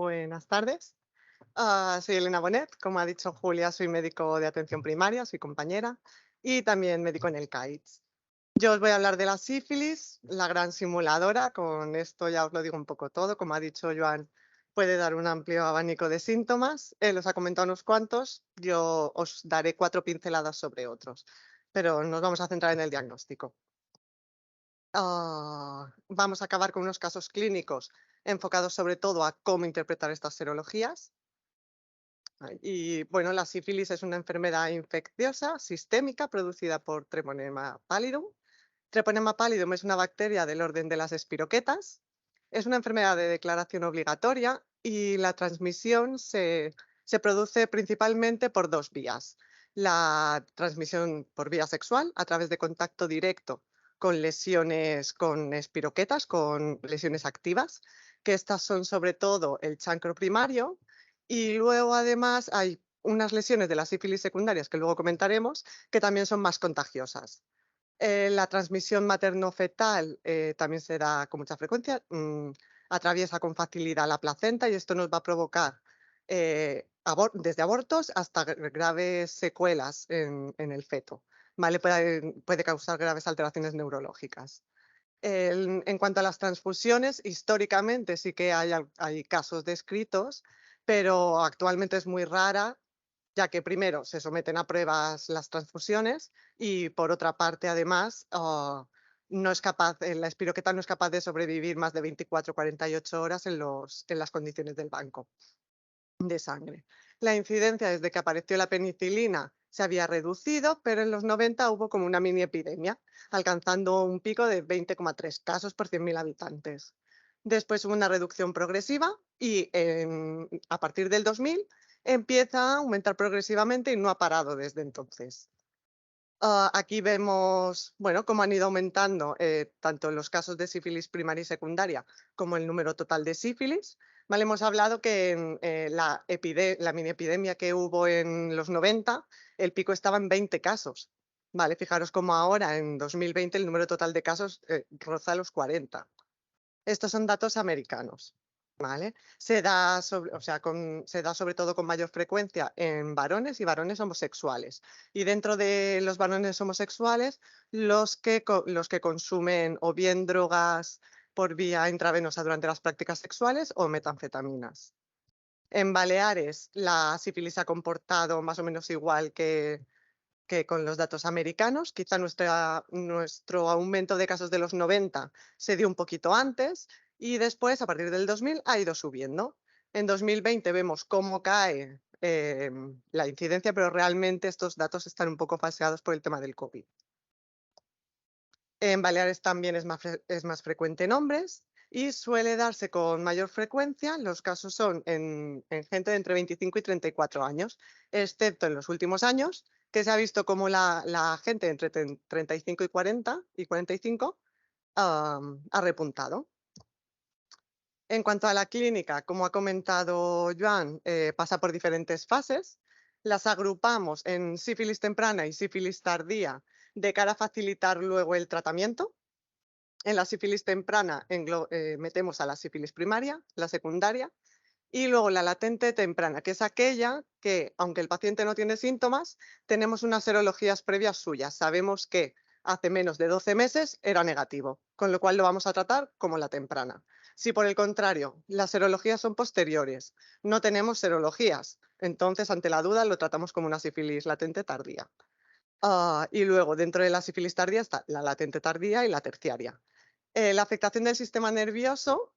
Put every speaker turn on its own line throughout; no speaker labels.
Buenas tardes. Soy Elena Bonet. Como ha dicho Julia, soy médico de atención primaria, soy compañera y también médico en el CAIDS. Yo os voy a hablar de la sífilis, la gran simuladora. Con esto ya os lo digo un poco todo. Como ha dicho Joan, puede dar un amplio abanico de síntomas. Él os ha comentado unos cuantos. Yo os daré 4 pinceladas sobre otros, pero nos vamos a centrar en el diagnóstico. Vamos a acabar con unos casos clínicos enfocados sobre todo a cómo interpretar estas serologías. Y bueno, la sífilis es una enfermedad infecciosa sistémica producida por Treponema pallidum. Treponema pallidum es una bacteria del orden de las espiroquetas. Es una enfermedad de declaración obligatoria y la transmisión se produce principalmente por dos vías. La transmisión por vía sexual a través de contacto directo con lesiones con espiroquetas, con lesiones activas, que estas son sobre todo el chancro primario, y luego además hay unas lesiones de la sífilis secundarias que luego comentaremos que también son más contagiosas. La transmisión materno-fetal también se da con mucha frecuencia, atraviesa con facilidad la placenta y esto nos va a provocar desde abortos hasta graves secuelas en el feto. ¿Vale? Puede causar graves alteraciones neurológicas. En cuanto a las transfusiones, históricamente sí que hay casos descritos, pero actualmente es muy rara, ya que primero se someten a pruebas las transfusiones y por otra parte, además, no es capaz, la espiroqueta no es capaz de sobrevivir más de 24 48 horas en las condiciones del banco de sangre. La incidencia desde que apareció la penicilina se había reducido, pero en los 90 hubo como una mini epidemia, alcanzando un pico de 20,3 casos por 100.000 habitantes. Después hubo una reducción progresiva y a partir del 2000 empieza a aumentar progresivamente y no ha parado desde entonces. Aquí vemos, bueno, cómo han ido aumentando tanto los casos de sífilis primaria y secundaria como el número total de sífilis. ¿Vale? Hemos hablado que en la mini epidemia que hubo en los 90, el pico estaba en 20 casos. ¿Vale? Fijaros cómo ahora, en 2020, el número total de casos roza los 40. Estos son datos americanos. ¿Vale? Se da sobre todo con mayor frecuencia en varones y varones homosexuales. Y dentro de los varones homosexuales, los que consumen o bien drogas por vía intravenosa durante las prácticas sexuales o metanfetaminas. En Baleares, la sífilis ha comportado más o menos igual que con los datos americanos. Quizá nuestro aumento de casos de los 90 se dio un poquito antes y después, a partir del 2000, ha ido subiendo. En 2020 vemos cómo cae la incidencia, pero realmente estos datos están un poco falseados por el tema del COVID. En Baleares también es más frecuente en hombres y suele darse con mayor frecuencia. Los casos son en gente de entre 25 y 34 años, excepto en los últimos años, que se ha visto como la gente entre 35 y 40 y 45 ha repuntado. En cuanto a la clínica, como ha comentado Joan, pasa por diferentes fases. Las agrupamos en sífilis temprana y sífilis tardía de cara a facilitar luego el tratamiento. En la sífilis temprana metemos a la sífilis primaria, la secundaria, y luego la latente temprana, que es aquella que, aunque el paciente no tiene síntomas, tenemos unas serologías previas suyas. Sabemos que hace menos de 12 meses era negativo, con lo cual lo vamos a tratar como la temprana. Si por el contrario las serologías son posteriores, no tenemos serologías, entonces ante la duda lo tratamos como una sífilis latente tardía. Y luego dentro de la sífilis tardía está la latente tardía y la terciaria. La afectación del sistema nervioso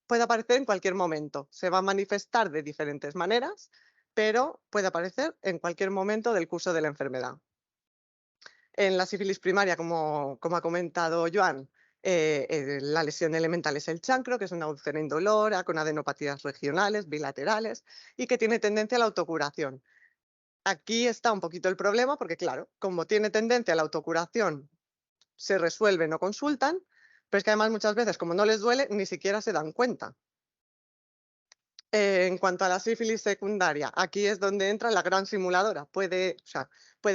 puede aparecer en cualquier momento. Se va a manifestar de diferentes maneras, pero puede aparecer en cualquier momento del curso de la enfermedad. En la sífilis primaria, como ha comentado Joan, la lesión elemental es el chancro, que es una úlcera indolora con adenopatías regionales, bilaterales y que tiene tendencia a la autocuración. Aquí está un poquito el problema porque, claro, como tiene tendencia a la autocuración, se resuelven o consultan, pero es que además muchas veces, como no les duele, ni siquiera se dan cuenta. En cuanto a la sífilis secundaria, aquí es donde entra la gran simuladora. Puede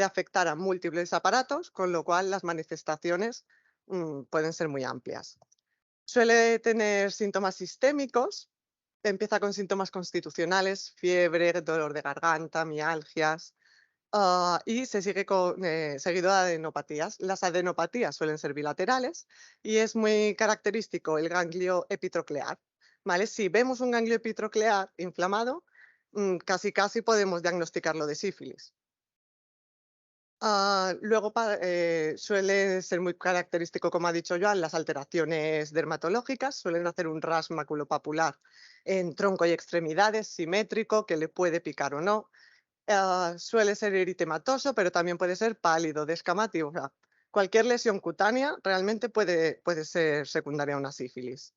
afectar a múltiples aparatos, con lo cual las manifestaciones pueden ser muy amplias. Suele tener síntomas sistémicos, empieza con síntomas constitucionales, fiebre, dolor de garganta, mialgias, y se sigue seguido de adenopatías. Las adenopatías suelen ser bilaterales y es muy característico el ganglio epitroclear. ¿Vale? Si vemos un ganglio epitroclear inflamado, casi podemos diagnosticarlo de sífilis. Luego suele ser muy característico, como ha dicho Joan, las alteraciones dermatológicas. Suelen hacer un ras maculopapular en tronco y extremidades, simétrico, que le puede picar o no. Suele ser eritematoso, pero también puede ser pálido, descamativo. O sea, cualquier lesión cutánea realmente puede ser secundaria a una sífilis.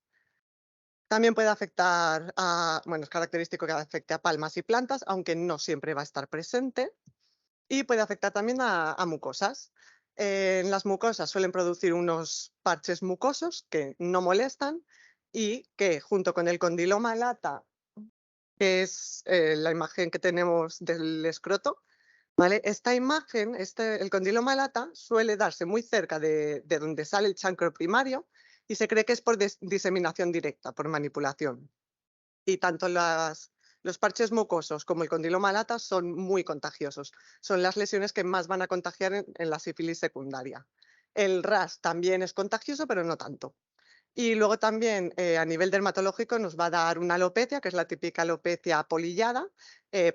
También puede afectar bueno, es característico que afecte a palmas y plantas, aunque no siempre va a estar presente. Y puede afectar también a mucosas. En las mucosas suelen producir unos parches mucosos que no molestan y que junto con el condiloma lata, que es la imagen que tenemos del escroto, ¿vale? Esta imagen, el condiloma lata, suele darse muy cerca de donde sale el chancro primario y se cree que es por diseminación directa, por manipulación. Y tanto los parches mucosos como el condiloma lata son muy contagiosos. Son las lesiones que más van a contagiar en la sífilis secundaria. El RAS también es contagioso, pero no tanto. Y luego también a nivel dermatológico nos va a dar una alopecia, que es la típica alopecia polillada,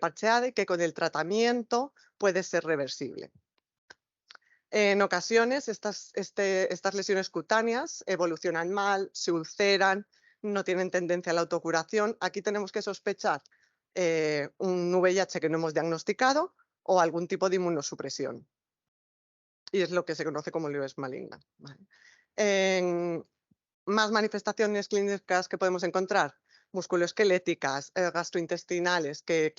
parcheada, y que con el tratamiento puede ser reversible. En ocasiones estas lesiones cutáneas evolucionan mal, se ulceran, no tienen tendencia a la autocuración. Aquí tenemos que sospechar un VIH que no hemos diagnosticado o algún tipo de inmunosupresión. Y es lo que se conoce como liebres maligna. ¿Vale? Más manifestaciones clínicas que podemos encontrar, musculoesqueléticas, gastrointestinales, que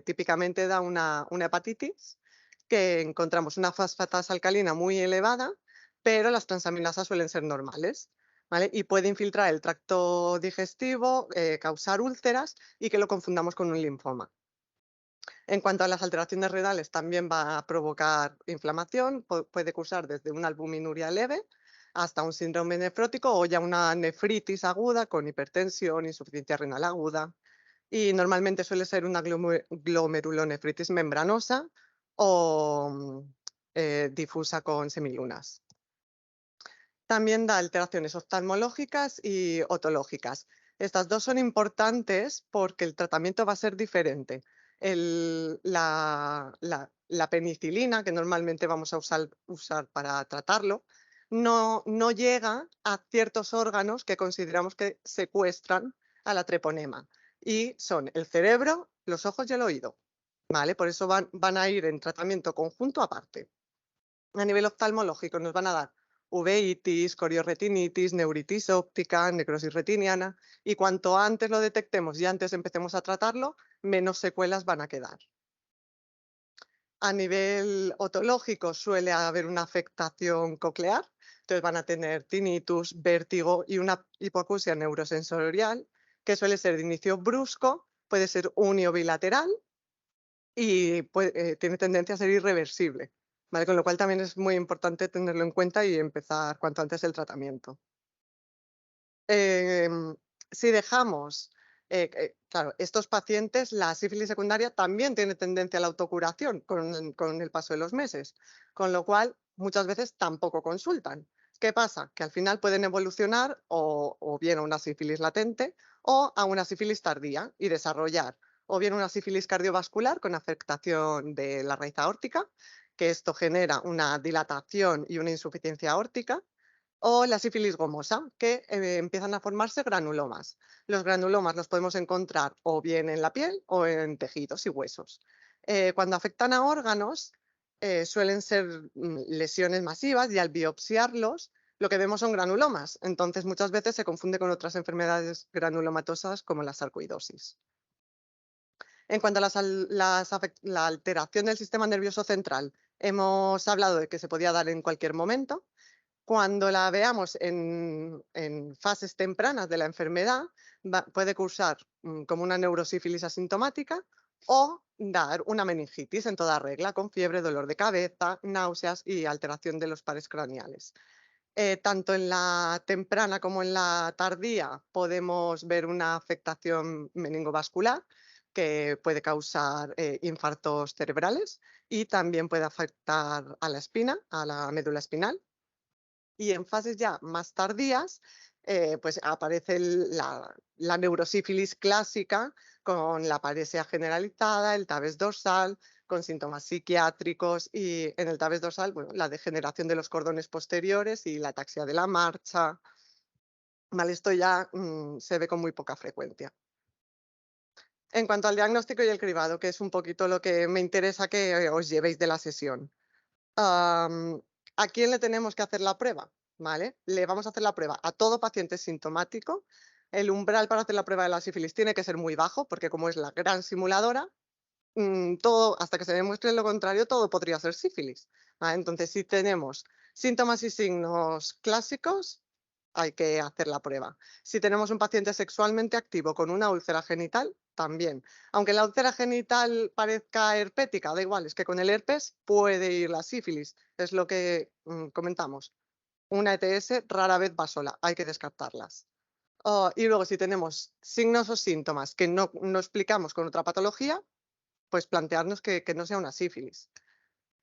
típicamente da una hepatitis, que encontramos una fosfatasa alcalina muy elevada, pero las transaminasas suelen ser normales, ¿vale? Y puede infiltrar el tracto digestivo, causar úlceras y que lo confundamos con un linfoma. En cuanto a las alteraciones renales, también va a provocar inflamación, puede cursar desde una albuminuria leve hasta un síndrome nefrótico o ya una nefritis aguda con hipertensión, insuficiencia renal aguda. Y normalmente suele ser una glomerulonefritis membranosa o difusa con semilunas. También da alteraciones oftalmológicas y otológicas. Estas dos son importantes porque el tratamiento va a ser diferente. La penicilina, que normalmente vamos a usar para tratarlo, no llega a ciertos órganos que consideramos que secuestran a la treponema, y son el cerebro, los ojos y el oído. ¿Vale? Por eso van a ir en tratamiento conjunto aparte. A nivel oftalmológico nos van a dar uveitis, corioretinitis, neuritis óptica, necrosis retiniana, y cuanto antes lo detectemos y antes empecemos a tratarlo, menos secuelas van a quedar. A nivel otológico suele haber una afectación coclear, entonces van a tener tinnitus, vértigo y una hipoacusia neurosensorial, que suele ser de inicio brusco, puede ser uniobilateral y tiene tendencia a ser irreversible. ¿Vale? Con lo cual también es muy importante tenerlo en cuenta y empezar cuanto antes el tratamiento. Si dejamos, claro, estos pacientes, la sífilis secundaria también tiene tendencia a la autocuración con el paso de los meses, con lo cual muchas veces tampoco consultan. ¿Qué pasa? Que al final pueden evolucionar o bien a una sífilis latente o a una sífilis tardía y desarrollar o bien una sífilis cardiovascular con afectación de la raíz aórtica, que esto genera una dilatación y una insuficiencia aórtica, o la sífilis gomosa, que empiezan a formarse granulomas. Los granulomas los podemos encontrar o bien en la piel o en tejidos y huesos. Cuando afectan a órganos, suelen ser lesiones masivas y al biopsiarlos lo que vemos son granulomas. Entonces muchas veces se confunde con otras enfermedades granulomatosas como la sarcoidosis. En cuanto a la alteración del sistema nervioso central, hemos hablado de que se podía dar en cualquier momento. Cuando la veamos en fases tempranas de la enfermedad, puede cursar como una neurosífilis asintomática o dar una meningitis en toda regla, con fiebre, dolor de cabeza, náuseas y alteración de los pares craneales. Tanto en la temprana como en la tardía podemos ver una afectación meningovascular que puede causar infartos cerebrales y también puede afectar a la espina, a la médula espinal. Y en fases ya más tardías, pues aparece la neurosífilis clásica con la paresia generalizada, el tabes dorsal, con síntomas psiquiátricos y en el tabes dorsal, bueno, la degeneración de los cordones posteriores y la ataxia de la marcha. Vale, esto ya se ve con muy poca frecuencia. En cuanto al diagnóstico y el cribado, que es un poquito lo que me interesa que os llevéis de la sesión. ¿A quién le tenemos que hacer la prueba? ¿Vale? Le vamos a hacer la prueba a todo paciente sintomático. El umbral para hacer la prueba de la sífilis tiene que ser muy bajo, porque como es la gran simuladora, todo, hasta que se demuestre lo contrario, todo podría ser sífilis. ¿Vale? Entonces, si tenemos síntomas y signos clásicos, hay que hacer la prueba. Si tenemos un paciente sexualmente activo con una úlcera genital, también. Aunque la úlcera genital parezca herpética, da igual, es que con el herpes puede ir la sífilis, es lo que comentamos. Una ETS rara vez va sola, hay que descartarlas. Y luego, si tenemos signos o síntomas que no explicamos con otra patología, pues plantearnos que no sea una sífilis.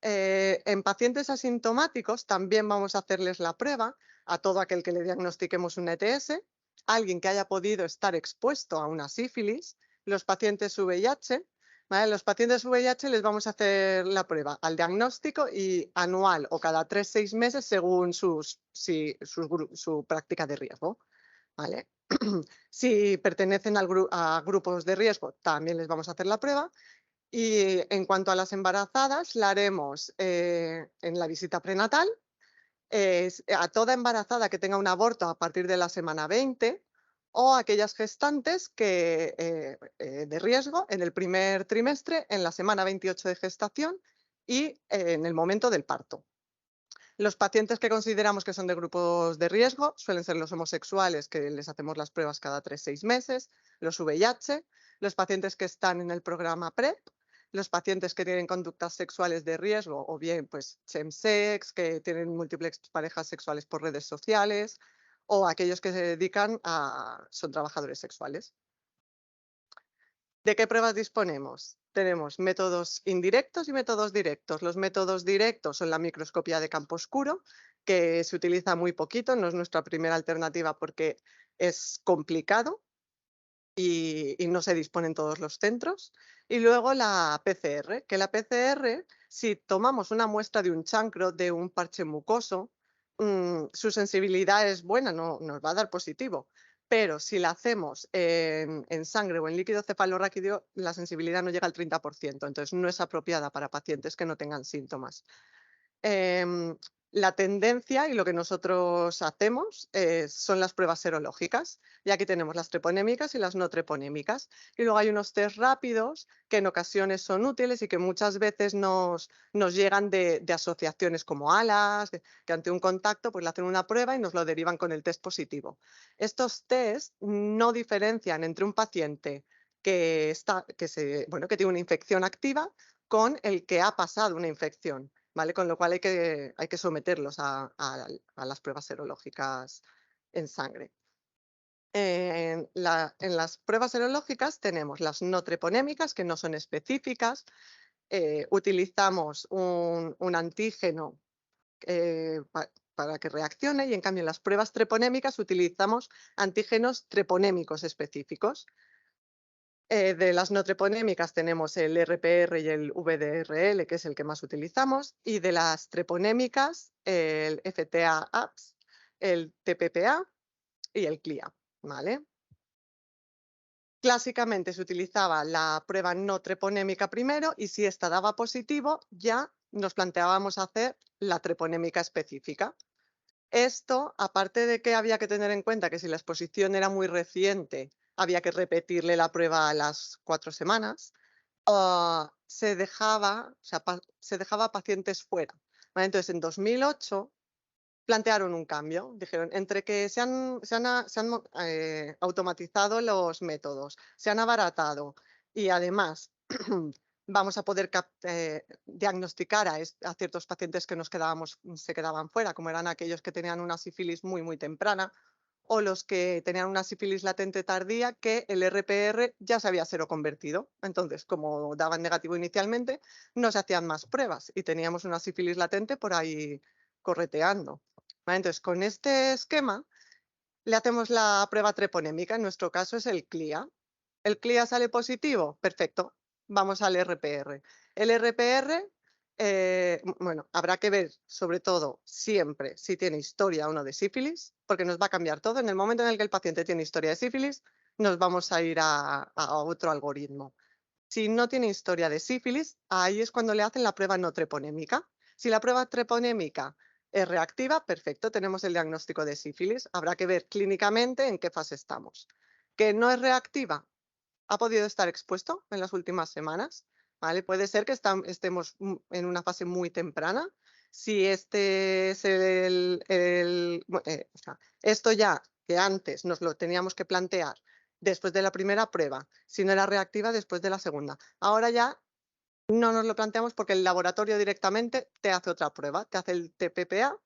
En pacientes asintomáticos también vamos a hacerles la prueba a todo aquel que le diagnostiquemos una ETS, alguien que haya podido estar expuesto a una sífilis, los pacientes VIH. ¿Vale? Los pacientes VIH les vamos a hacer la prueba al diagnóstico y anual o cada 3-6 meses según su práctica de riesgo. ¿Vale? Si pertenecen a grupos de riesgo, también les vamos a hacer la prueba. Y en cuanto a las embarazadas, la haremos en la visita prenatal. A toda embarazada que tenga un aborto a partir de la semana 20 o aquellas gestantes de riesgo en el primer trimestre, en la semana 28 de gestación y en el momento del parto. Los pacientes que consideramos que son de grupos de riesgo suelen ser los homosexuales, que les hacemos las pruebas cada 3-6 meses, los VIH, los pacientes que están en el programa PrEP, los pacientes que tienen conductas sexuales de riesgo o bien pues chemsex, que tienen múltiples parejas sexuales por redes sociales o aquellos que se dedican son trabajadores sexuales. ¿De qué pruebas disponemos? Tenemos métodos indirectos y métodos directos. Los métodos directos son la microscopía de campo oscuro, que se utiliza muy poquito, no es nuestra primera alternativa porque es complicado y no se dispone en todos los centros. Y luego la PCR, que la PCR, si tomamos una muestra de un chancro, de un parche mucoso, su sensibilidad es buena, no nos va a dar positivo. Pero si la hacemos en sangre o en líquido cefalorraquídeo, la sensibilidad no llega al 30%, entonces no es apropiada para pacientes que no tengan síntomas. Em, la tendencia y lo que nosotros hacemos son las pruebas serológicas. Y aquí tenemos las treponémicas y las no treponémicas. Y luego hay unos test rápidos que en ocasiones son útiles y que muchas veces nos llegan de asociaciones como ALAS, que ante un contacto pues le hacen una prueba y nos lo derivan con el test positivo. Estos test no diferencian entre un paciente que tiene una infección activa con el que ha pasado una infección. ¿Vale? Con lo cual hay que someterlos a las pruebas serológicas en sangre. En las pruebas serológicas tenemos las no treponémicas, que no son específicas. Utilizamos un antígeno para que reaccione y en cambio en las pruebas treponémicas utilizamos antígenos treponémicos específicos. De las no treponémicas tenemos el RPR y el VDRL, que es el que más utilizamos, y de las treponémicas el FTA-APS, el TPPA y el CLIA, ¿vale? Clásicamente se utilizaba la prueba no treponémica primero y si esta daba positivo ya nos planteábamos hacer la treponémica específica. Esto, aparte de que había que tener en cuenta que si la exposición era muy reciente, había que repetirle la prueba a las 4 semanas, se dejaba, se dejaba pacientes fuera. ¿Vale? Entonces, en 2008 plantearon un cambio. Dijeron, entre que automatizado los métodos, se han abaratado y además vamos a poder diagnosticar a ciertos pacientes que se quedaban fuera, como eran aquellos que tenían una sífilis muy, muy temprana, o los que tenían una sífilis latente tardía que el RPR ya se había seroconvertido. Entonces, como daban negativo inicialmente, no se hacían más pruebas y teníamos una sífilis latente por ahí correteando. ¿Vale? Entonces, con este esquema le hacemos la prueba treponémica, en nuestro caso es el CLIA. ¿El CLIA sale positivo? Perfecto, vamos al RPR. El RPR, bueno, habrá que ver sobre todo siempre si tiene historia o no de sífilis, porque nos va a cambiar todo. En el momento en el que el paciente tiene historia de sífilis, nos vamos a ir a otro algoritmo. Si no tiene historia de sífilis, ahí es cuando le hacen la prueba no treponémica. Si la prueba treponémica es reactiva, perfecto, tenemos el diagnóstico de sífilis. Habrá que ver clínicamente en qué fase estamos. Que no es reactiva, ha podido estar expuesto en las últimas semanas, ¿vale? Puede ser que estemos en una fase muy temprana. Si este es o sea, esto ya que antes nos lo teníamos que plantear después de la primera prueba, si no era reactiva después de la segunda. Ahora ya no nos lo planteamos porque el laboratorio directamente te hace otra prueba, te hace el TPPA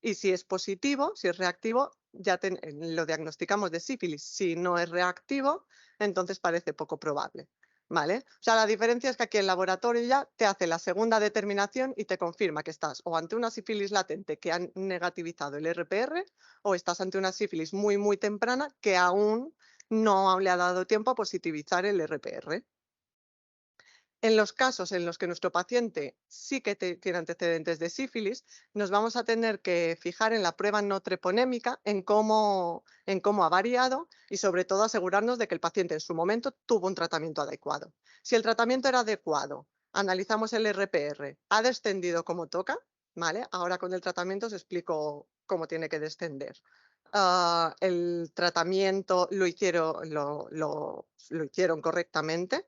y si es positivo, si es reactivo, ya lo diagnosticamos de sífilis. Si no es reactivo, entonces parece poco probable. ¿Vale? O sea, la diferencia es que aquí el laboratorio ya te hace la segunda determinación y te confirma que estás o ante una sífilis latente que han negativizado el RPR o estás ante una sífilis muy, muy temprana que aún no le ha dado tiempo a positivizar el RPR. En los casos en los que nuestro paciente sí que tiene antecedentes de sífilis, nos vamos a tener que fijar en la prueba no treponémica, en cómo ha variado y sobre todo asegurarnos de que el paciente en su momento tuvo un tratamiento adecuado. Si el tratamiento era adecuado, analizamos el RPR, ha descendido como toca, ¿vale? Ahora con el tratamiento os explico cómo tiene que descender. El tratamiento lo hicieron correctamente.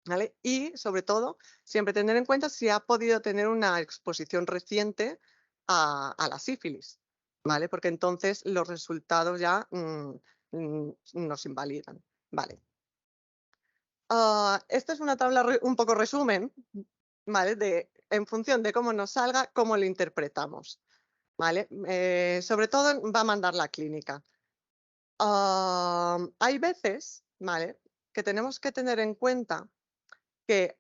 ¿Vale? Y sobre todo, siempre tener en cuenta si ha podido tener una exposición reciente a la sífilis, ¿vale? Porque entonces los resultados ya nos invalidan, ¿vale? Esta es una tabla un poco resumen, ¿vale? En función de cómo nos salga, cómo lo interpretamos, ¿vale? Sobre todo va a mandar la clínica. Hay veces, ¿vale? Que tenemos que tener en cuenta que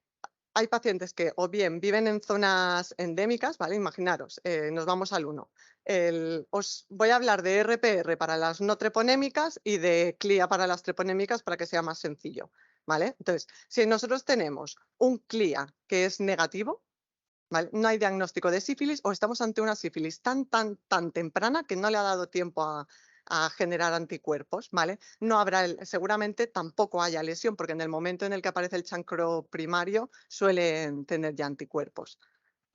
hay pacientes que o bien viven en zonas endémicas, ¿vale? Imaginaros, nos vamos al 1. Os voy a hablar de RPR para las no treponémicas y de CLIA para las treponémicas para que sea más sencillo, ¿vale? Entonces, si nosotros tenemos un CLIA que es negativo, ¿vale? No hay diagnóstico de sífilis o estamos ante una sífilis tan temprana que no le ha dado tiempo a generar anticuerpos, ¿vale? No habrá, seguramente tampoco haya lesión, porque en el momento en el que aparece el chancro primario suelen tener ya anticuerpos,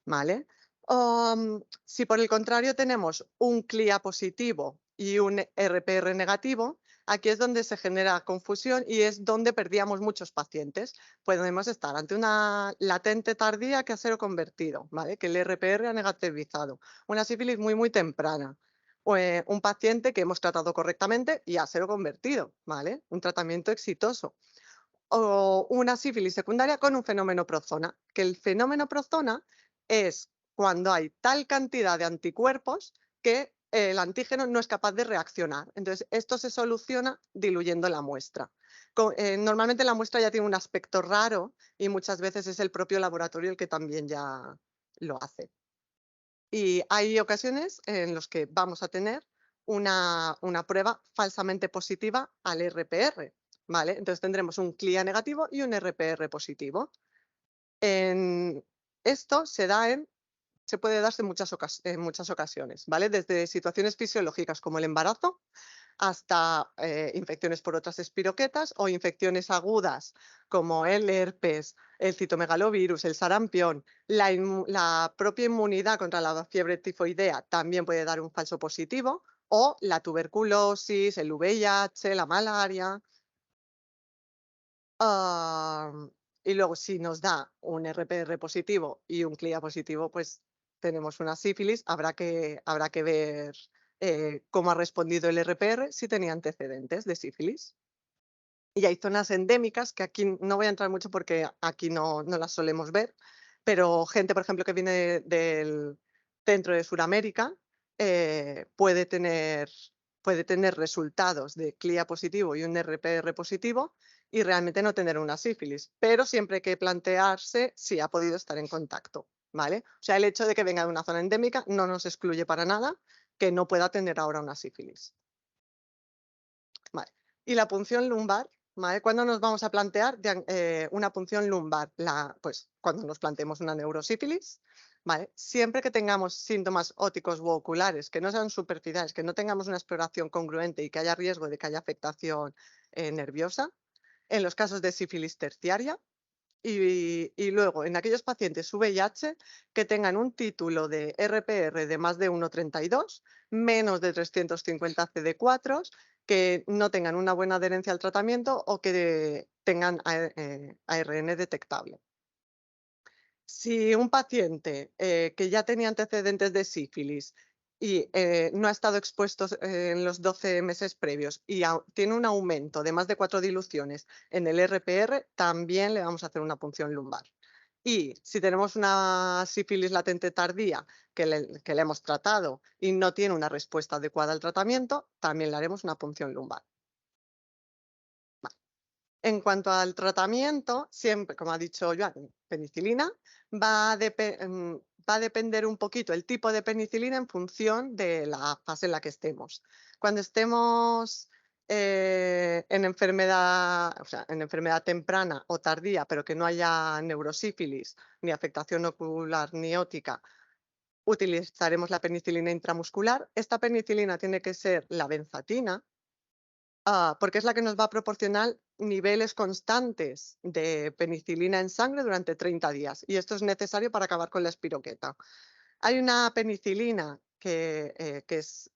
¿vale? Si por el contrario tenemos un CLIA positivo y un RPR negativo, aquí es donde se genera confusión y es donde perdíamos muchos pacientes. Podemos estar ante una latente tardía que ha seroconvertido, ¿vale? Que el RPR ha negativizado, una sífilis muy, muy temprana, o un paciente que hemos tratado correctamente y ha seroconvertido, ¿vale? Un tratamiento exitoso. O una sífilis secundaria con un fenómeno prozona, que el fenómeno prozona es cuando hay tal cantidad de anticuerpos que el antígeno no es capaz de reaccionar. Entonces, esto se soluciona diluyendo la muestra. Normalmente la muestra ya tiene un aspecto raro y muchas veces es el propio laboratorio el que también ya lo hace. Y hay ocasiones en las que vamos a tener una prueba falsamente positiva al RPR, ¿vale? Entonces tendremos un CLIA negativo y un RPR positivo. Esto se puede darse en muchas ocasiones, ¿vale? Desde situaciones fisiológicas como el embarazo hasta infecciones por otras espiroquetas o infecciones agudas como el herpes, el citomegalovirus, el sarampión. La propia inmunidad contra la fiebre tifoidea también puede dar un falso positivo, o la tuberculosis, el VIH, la malaria. Y luego, si nos da un RPR positivo y un CLIA positivo, pues tenemos una sífilis. Habrá que ver cómo ha respondido el RPR, si tenía antecedentes de sífilis. Y hay zonas endémicas que aquí no voy a entrar mucho porque aquí no las solemos ver, pero gente, por ejemplo, que viene del centro de Suramérica, puede tener resultados de CLIA positivo y un RPR positivo y realmente no tener una sífilis, pero siempre hay que plantearse si ha podido estar en contacto, ¿vale? O sea, el hecho de que venga de una zona endémica no nos excluye para nada que no pueda tener ahora una sífilis. Vale. Y la punción lumbar, ¿vale? ¿Cuándo nos vamos a plantear una punción lumbar? Pues cuando nos planteemos una neurosífilis, ¿vale? Siempre que tengamos síntomas ópticos u oculares que no sean superficiales, que no tengamos una exploración congruente y que haya riesgo de que haya afectación nerviosa. En los casos de sífilis terciaria, y luego, en aquellos pacientes VIH que tengan un título de RPR de más de 1,32, menos de 350 CD4, que no tengan una buena adherencia al tratamiento o que tengan ARN detectable. Si un paciente que ya tenía antecedentes de sífilis y no ha estado expuesto en los 12 meses previos y tiene un aumento de más de 4 diluciones en el RPR, también le vamos a hacer una punción lumbar. Y si tenemos una sífilis latente tardía que le hemos tratado y no tiene una respuesta adecuada al tratamiento, también le haremos una punción lumbar. En cuanto al tratamiento, siempre, como ha dicho Joan, penicilina, va a depender un poquito el tipo de penicilina en función de la fase en la que estemos. Cuando estemos en enfermedad, o sea, en enfermedad temprana o tardía, pero que no haya neurosífilis, ni afectación ocular ni óptica, utilizaremos la penicilina intramuscular. Esta penicilina tiene que ser la benzatina, porque es la que nos va a proporcionar niveles constantes de penicilina en sangre durante 30 días, y esto es necesario para acabar con la espiroqueta. Hay una penicilina que es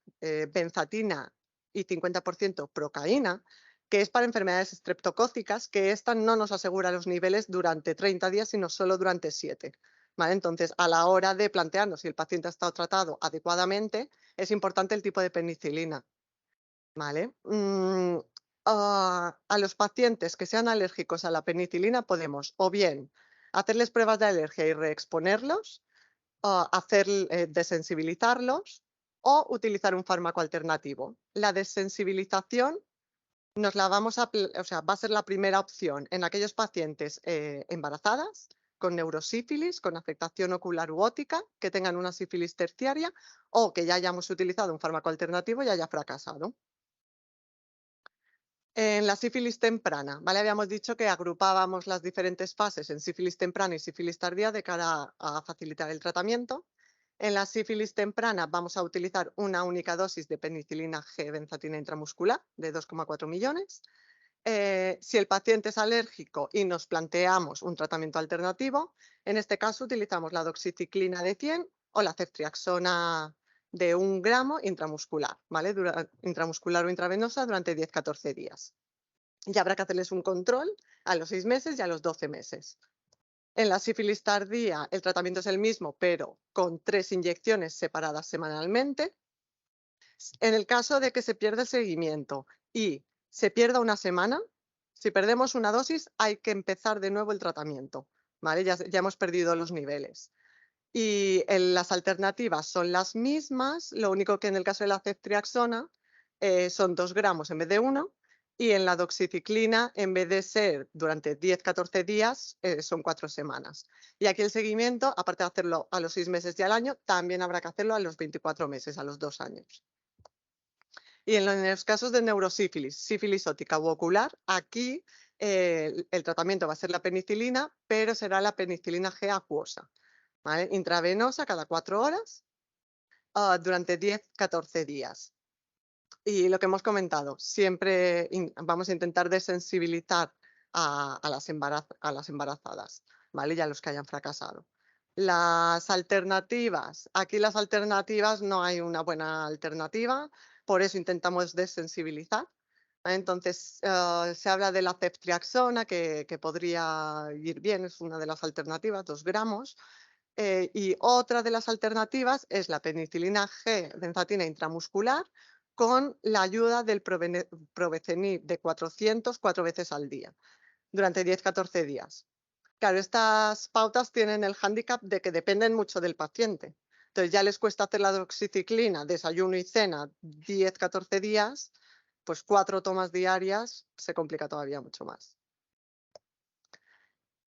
benzatina y 50% procaína, que es para enfermedades estreptocócicas, que esta no nos asegura los niveles durante 30 días, sino solo durante 7. ¿Vale? Entonces, a la hora de plantearnos si el paciente ha estado tratado adecuadamente, es importante el tipo de penicilina. Vale. A los pacientes que sean alérgicos a la penicilina podemos o bien hacerles pruebas de alergia y reexponerlos, desensibilizarlos o utilizar un fármaco alternativo. La desensibilización o sea, va a ser la primera opción en aquellos pacientes embarazadas, con neurosífilis, con afectación ocular u óptica, que tengan una sífilis terciaria o que ya hayamos utilizado un fármaco alternativo y haya fracasado. En la sífilis temprana, ¿vale? Habíamos dicho que agrupábamos las diferentes fases en sífilis temprana y sífilis tardía de cara a facilitar el tratamiento. En la sífilis temprana vamos a utilizar una única dosis de penicilina G benzatina intramuscular de 2,4 millones. Si el paciente es alérgico y nos planteamos un tratamiento alternativo, en este caso utilizamos la doxiciclina de 100 o la ceftriaxona de 1 gramo intramuscular, ¿vale? Intramuscular o intravenosa durante 10-14 días. Y habrá que hacerles un control a los 6 meses y a los 12 meses. En la sífilis tardía el tratamiento es el mismo, pero con 3 inyecciones separadas semanalmente. En el caso de que se pierda el seguimiento y se pierda una semana, si perdemos una dosis hay que empezar de nuevo el tratamiento, ¿vale? Ya hemos perdido los niveles. Y las alternativas son las mismas, lo único que en el caso de la ceftriaxona son 2 gramos en vez de 1, y en la doxiciclina, en vez de ser durante 10-14 días, son 4 semanas. Y aquí el seguimiento, aparte de hacerlo a los 6 meses y al año, también habrá que hacerlo a los 24 meses, a los 2 años. Y en los casos de neurosífilis, sífilis óptica u ocular, aquí el tratamiento va a ser la penicilina, pero será la penicilina G acuosa, ¿vale? Intravenosa cada 4 horas durante 10-14 días. Y lo que hemos comentado, siempre vamos a intentar desensibilizar a las embarazadas, ¿vale? Y a los que hayan fracasado. Las alternativas, aquí las alternativas no hay una buena alternativa, por eso intentamos desensibilizar. Entonces, se habla de la ceftriaxona, que podría ir bien, es una de las alternativas, 2 gramos. Y otra de las alternativas es la penicilina G benzatina intramuscular con la ayuda del Probencenib de 400 4 veces al día, durante 10-14 días. Claro, estas pautas tienen el hándicap de que dependen mucho del paciente. Entonces ya les cuesta hacer la doxiciclina, desayuno y cena 10-14 días, pues 4 tomas diarias se complica todavía mucho más.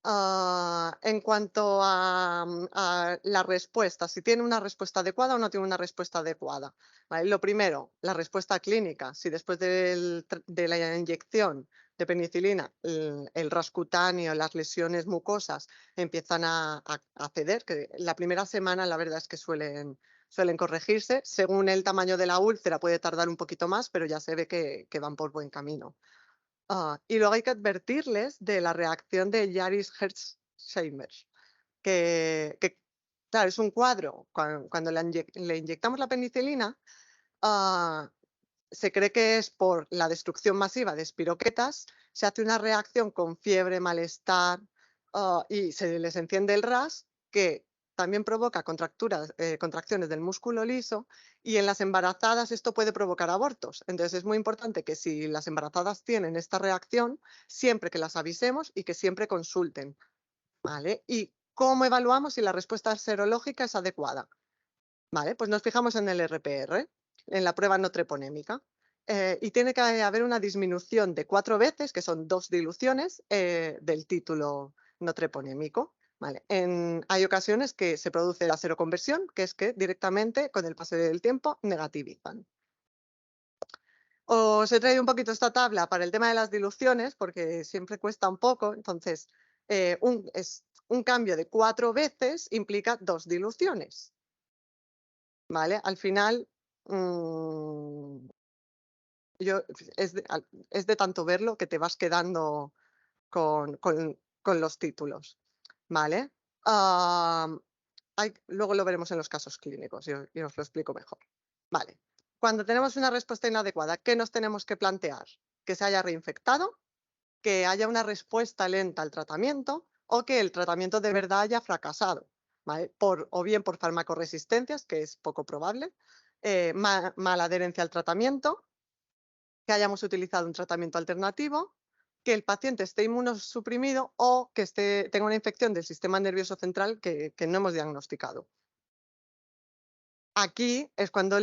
En cuanto a la respuesta, si tiene una respuesta adecuada o no tiene una respuesta adecuada. ¿Vale? Lo primero, la respuesta clínica. Si después de la inyección de penicilina el ras cutáneo, las lesiones mucosas empiezan a ceder, que la primera semana la verdad es que suelen corregirse. Según el tamaño de la úlcera puede tardar un poquito más, pero ya se ve que van por buen camino. Y luego hay que advertirles de la reacción de Yaris-Hertzheimer, que, claro, es un cuadro. Cuando le inyectamos la penicilina, ah, se cree que es por la destrucción masiva de espiroquetas, se hace una reacción con fiebre, malestar, y se les enciende el RAS, que también provoca contracciones del músculo liso, y en las embarazadas esto puede provocar abortos. Entonces es muy importante que si las embarazadas tienen esta reacción, siempre que las avisemos y que siempre consulten. ¿Vale? ¿Y cómo evaluamos si la respuesta serológica es adecuada? Vale, pues nos fijamos en el RPR, en la prueba no treponémica, y tiene que haber una disminución de 4 veces, que son 2 diluciones, del título no treponémico. Vale. Hay ocasiones que se produce la seroconversión, que es que directamente con el paso del tiempo negativizan. Os he traído un poquito esta tabla para el tema de las diluciones, porque siempre cuesta un poco. Entonces, un cambio de 4 veces implica 2 diluciones. ¿Vale? Al final, es de tanto verlo que te vas quedando con los títulos, ¿vale? Luego lo veremos en los casos clínicos y os lo explico mejor. Vale. Cuando tenemos una respuesta inadecuada, ¿qué nos tenemos que plantear? Que se haya reinfectado, que haya una respuesta lenta al tratamiento o que el tratamiento de verdad haya fracasado, ¿vale? O bien por farmacoresistencias, que es poco probable, mala adherencia al tratamiento, que hayamos utilizado un tratamiento alternativo, que el paciente esté inmunosuprimido o que tenga una infección del sistema nervioso central que no hemos diagnosticado. Aquí es cuando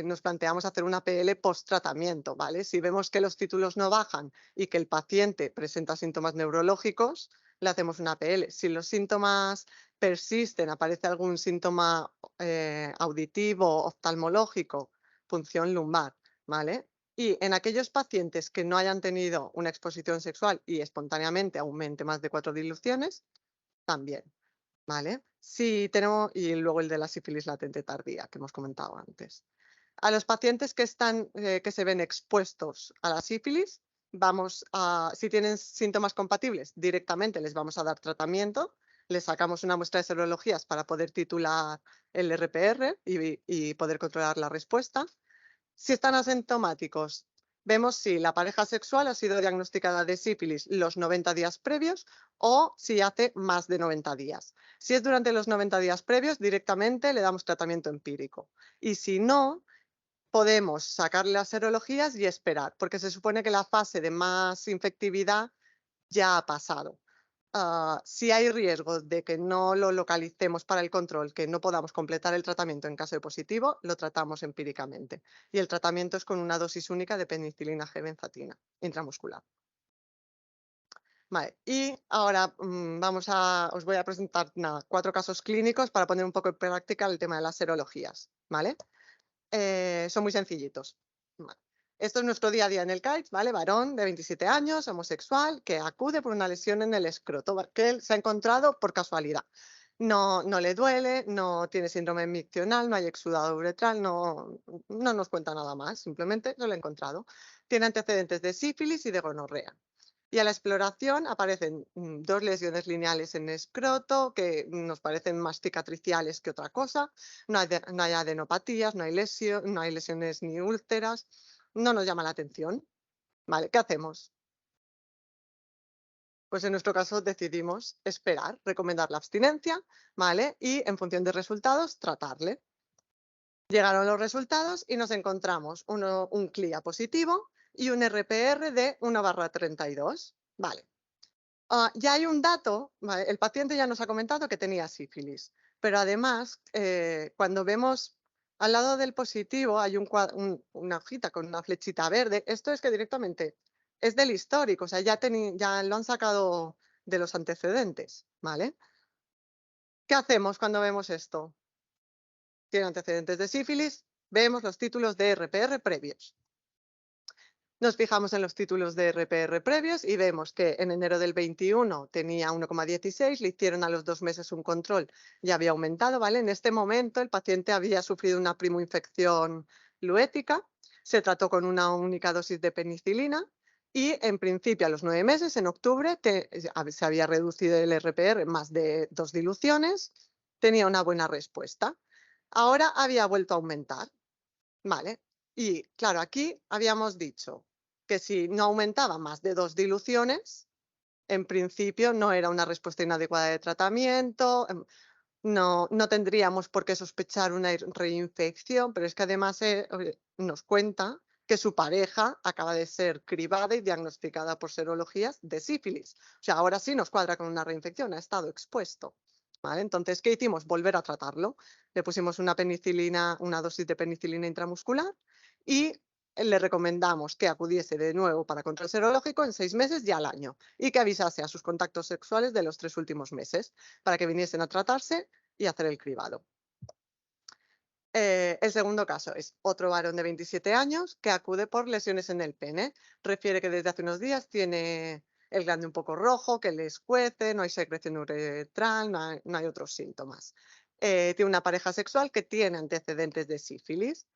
nos planteamos hacer una PL post-tratamiento, ¿vale? Si vemos que los títulos no bajan y que el paciente presenta síntomas neurológicos, le hacemos una PL. Si los síntomas persisten, aparece algún síntoma auditivo, oftalmológico, punción lumbar, ¿vale? Y en aquellos pacientes que no hayan tenido una exposición sexual y espontáneamente aumente más de 4 diluciones, también. ¿Vale? Y luego el de la sífilis latente tardía que hemos comentado antes. A los pacientes que se ven expuestos a la sífilis, si tienen síntomas compatibles, directamente les vamos a dar tratamiento, les sacamos una muestra de serologías para poder titular el RPR y poder controlar la respuesta. Si están asintomáticos, vemos si la pareja sexual ha sido diagnosticada de sífilis los 90 días previos o si hace más de 90 días. Si es durante los 90 días previos, directamente le damos tratamiento empírico. Y si no, podemos sacarle las serologías y esperar, porque se supone que la fase de más infectividad ya ha pasado. Si hay riesgo de que no lo localicemos para el control, que no podamos completar el tratamiento en caso de positivo, lo tratamos empíricamente. Y el tratamiento es con una dosis única de penicilina G-benzatina intramuscular. Vale, y ahora os voy a presentar 4 casos clínicos para poner un poco en práctica el tema de las serologías, ¿vale? Son muy sencillitos. Vale. Esto es nuestro día a día en el CAITS, ¿vale? Varón de 27 años, homosexual, que acude por una lesión en el escroto, que él se ha encontrado por casualidad. No le duele, no tiene síndrome miccional, no hay exudado uretral, no nos cuenta nada más, simplemente lo ha encontrado. Tiene antecedentes de sífilis y de gonorrea. Y a la exploración aparecen 2 lesiones lineales en escroto que nos parecen más cicatriciales que otra cosa. No hay adenopatías, no hay lesiones ni úlceras. No nos llama la atención. ¿Vale? ¿Qué hacemos? Pues en nuestro caso decidimos esperar, recomendar la abstinencia, ¿vale? Y en función de resultados, tratarle. Llegaron los resultados y nos encontramos un CLIA positivo y un RPR de 1/32. Vale. Ya hay un dato, ¿vale? El paciente ya nos ha comentado que tenía sífilis, pero además, cuando vemos al lado del positivo hay una hojita con una flechita verde. Esto es que directamente es del histórico, o sea, ya lo han sacado de los antecedentes, ¿vale? ¿Qué hacemos cuando vemos esto? Tiene antecedentes de sífilis, vemos los títulos de RPR previos. Nos fijamos en los títulos de RPR previos y vemos que en enero del 21 tenía 1,16, le hicieron a los 2 meses un control y había aumentado, ¿vale? En este momento el paciente había sufrido una primoinfección luética, se trató con una única dosis de penicilina y en principio a los 9 meses, en octubre, se había reducido el RPR más de 2 diluciones, tenía una buena respuesta. Ahora había vuelto a aumentar, ¿vale? Y claro, aquí habíamos dicho que si no aumentaba más de 2 diluciones, en principio no era una respuesta inadecuada de tratamiento, no tendríamos por qué sospechar una reinfección, pero es que además nos cuenta que su pareja acaba de ser cribada y diagnosticada por serologías de sífilis. O sea, ahora sí nos cuadra con una reinfección, ha estado expuesto. ¿Vale? Entonces, ¿qué hicimos? Volver a tratarlo. Le pusimos una dosis de penicilina intramuscular y le recomendamos que acudiese de nuevo para control serológico en 6 meses y al año y que avisase a sus contactos sexuales de los 3 últimos meses para que viniesen a tratarse y hacer el cribado. El segundo caso es otro varón de 27 años que acude por lesiones en el pene. Refiere que desde hace unos días tiene el glande un poco rojo, que le escuece, no hay secreción uretral, no hay otros síntomas. Tiene una pareja sexual que tiene antecedentes de sífilis.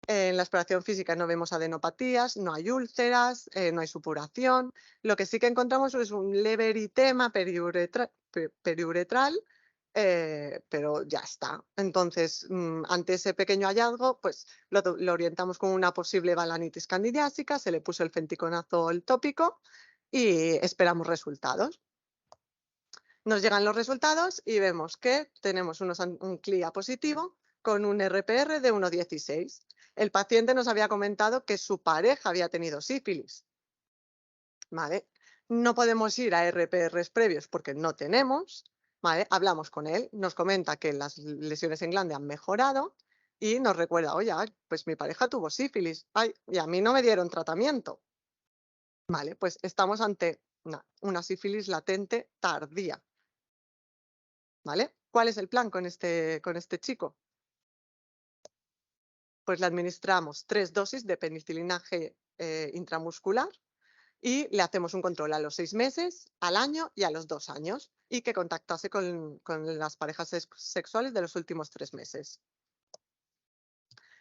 En la exploración física no vemos adenopatías, no hay úlceras, no hay supuración. Lo que sí que encontramos es un leve eritema periuretral, pero ya está. Entonces, ante ese pequeño hallazgo, pues lo orientamos con una posible balanitis candidiásica, se le puso el fenticonazol tópico y esperamos resultados. Nos llegan los resultados y vemos que tenemos un CLIA positivo con un RPR de 1,16. El paciente nos había comentado que su pareja había tenido sífilis. ¿Vale? No podemos ir a RPRs previos porque no tenemos. ¿Vale? Hablamos con él, nos comenta que las lesiones en glande han mejorado y nos recuerda, oye, pues mi pareja tuvo sífilis, ay, y a mí no me dieron tratamiento. Vale, pues estamos ante una sífilis latente tardía. ¿Vale? ¿Cuál es el plan con este chico? Pues le administramos 3 dosis de penicilina G intramuscular y le hacemos un control a los 6 meses, al año y a los 2 años y que contactase con las parejas sexuales de los últimos 3 meses.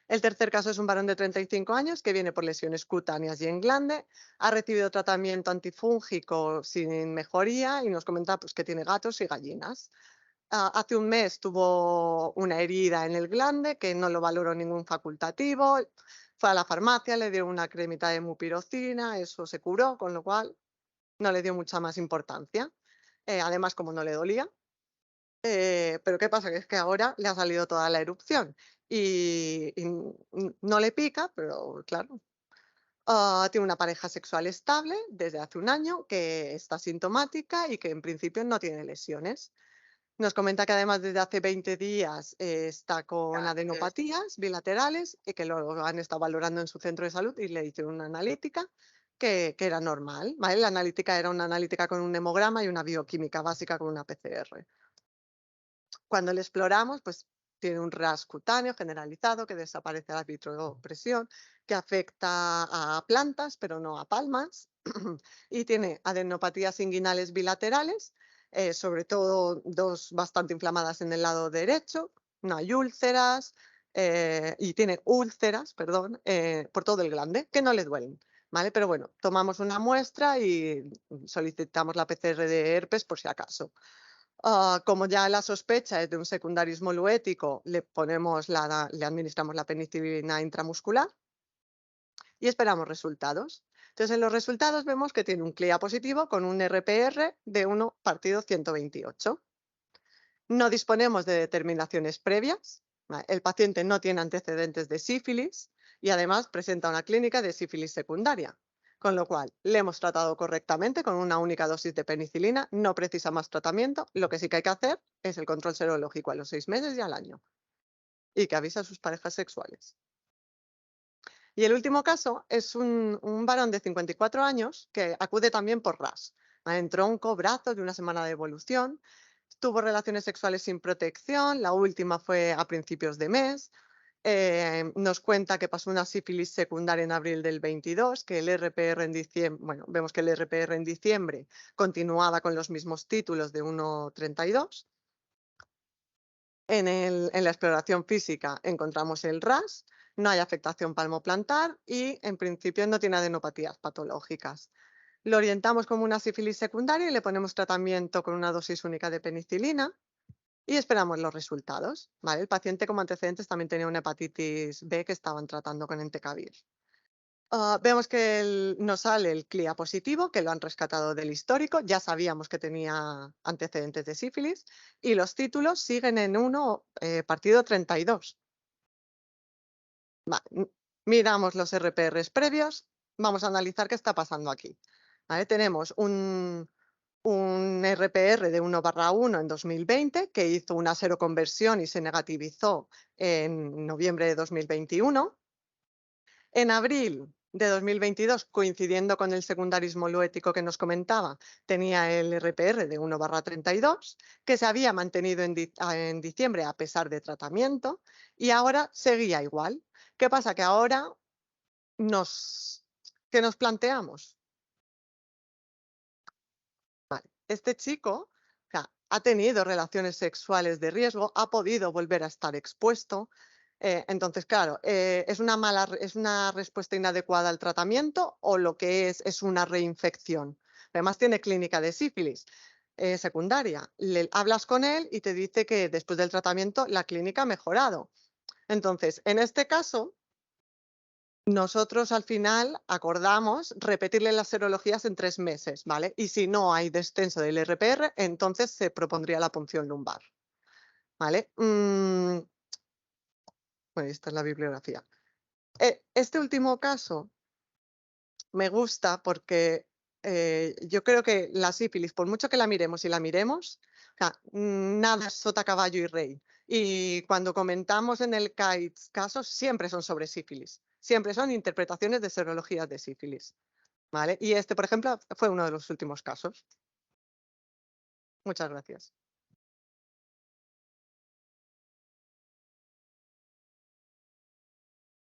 El tercer caso es un varón de 35 años que viene por lesiones cutáneas y en glande, ha recibido tratamiento antifúngico sin mejoría y nos comenta pues, que tiene gatos y gallinas. Hace un mes tuvo una herida en el glande que no lo valoró ningún facultativo. Fue a la farmacia, le dio una cremita de mupirocina, eso se curó, con lo cual no le dio mucha más importancia. Además, como no le dolía. Pero ¿qué pasa? Que es que ahora le ha salido toda la erupción y no le pica, pero claro. Tiene una pareja sexual estable desde hace un año que está sintomática y que en principio no tiene lesiones. Nos comenta que además desde hace 20 días está con adenopatías bilaterales y que lo han estado valorando en su centro de salud y le hicieron una analítica que era normal, ¿vale? La analítica era una analítica con un hemograma y una bioquímica básica con una PCR. Cuando le exploramos, pues tiene un ras cutáneo generalizado que desaparece a la vitropresión, que afecta a plantas pero no a palmas y tiene adenopatías inguinales bilaterales, sobre todo 2 bastante inflamadas en el lado derecho, no hay úlceras y tiene úlceras, perdón, por todo el glande que no le duelen. ¿Vale? Pero bueno, tomamos una muestra y solicitamos la PCR de herpes por si acaso. Como ya la sospecha es de un secundarismo luético, le administramos la penicilina intramuscular y esperamos resultados. Entonces, en los resultados vemos que tiene un CLIA positivo con un RPR de 1/128. No disponemos de determinaciones previas, El paciente no tiene antecedentes de sífilis y además presenta una clínica de sífilis secundaria, con lo cual le hemos tratado correctamente con una única dosis de penicilina, no precisa más tratamiento, lo que sí que hay que hacer es el control serológico a los 6 meses y al año, y que avise a sus parejas sexuales. Y el último caso es un varón de 54 años que acude también por RAS. En tronco, brazos, de una semana de evolución. Tuvo relaciones sexuales sin protección, la última fue a principios de mes. Nos cuenta que pasó una sífilis secundaria en abril del 22, que el RPR en diciembre, bueno, vemos que el RPR en diciembre continuaba con los mismos títulos de 1,32. En la exploración física encontramos el RAS, no hay afectación palmoplantar y en principio no tiene adenopatías patológicas. Lo orientamos como una sífilis secundaria y le ponemos tratamiento con una dosis única de penicilina y esperamos los resultados. ¿Vale? El paciente como antecedentes también tenía una hepatitis B que estaban tratando con entecavir. Vemos que nos sale el CLIA positivo, que lo han rescatado del histórico, ya sabíamos que tenía antecedentes de sífilis, y los títulos siguen en 1, partido 32. Miramos los RPRs previos, vamos a analizar qué está pasando aquí. ¿Vale? Tenemos un RPR de 1/1 en 2020 que hizo una seroconversión y se negativizó en noviembre de 2021. En abril de 2022, coincidiendo con el secundarismo luético que nos comentaba, tenía el RPR de 1/32, que se había mantenido en diciembre a pesar de tratamiento, y ahora seguía igual. ¿Qué pasa? Que ahora ¿qué nos planteamos? Vale, este chico, o sea, ha tenido relaciones sexuales de riesgo, ha podido volver a estar expuesto. Entonces, claro, ¿es una respuesta inadecuada al tratamiento o lo que es una reinfección? Además, tiene clínica de sífilis secundaria. Hablas con él y te dice que después del tratamiento la clínica ha mejorado. Entonces, en este caso, nosotros al final acordamos repetirle las serologías en 3 meses, ¿vale? Y si no hay descenso del RPR, entonces se propondría la punción lumbar, ¿vale? Bueno, esta es la bibliografía. Este último caso me gusta porque yo creo que la sífilis, por mucho que la miremos y la miremos, o sea, nada es sota, caballo y rey. Y cuando comentamos en el CAITS casos, siempre son sobre sífilis, siempre son interpretaciones de serologías de sífilis. ¿Vale? Y este, por ejemplo, fue uno de los últimos casos. Muchas gracias.